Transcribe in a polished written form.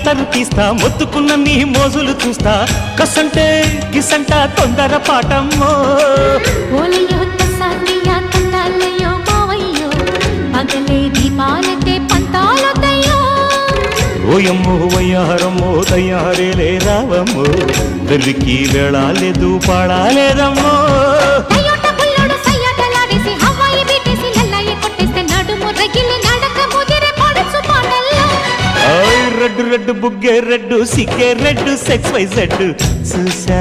మంటలు తీస్తా మొత్తుకున్న నీ మోజులు చూస్తా కసంటే కిసంట తొందర పాటమ్మో ఓలయ్యో తసానియా తండాలయ్యో మావయ్యో పగలే దీపాలకే పంతాలొద్దయ్యో ఓయమ్మో వయ్యారమ్మో తయారేలే రావమ్మో వెర్రికి వేళాలేదు పాడాలేదమ్మో అయ్యోట బుల్లోడు సయ్యాటలాడేసి హవాయి బీటేసి లల్లాయి కొట్టేస్తే నడుము రగిలి నడక ముదిరే పడుచు పాటల్లో రెడ్డు రెడ్డు బుగ్గే రెడ్డు సిగ్గే రెడ్డు సెక్స్ వై జెడ్ చూసా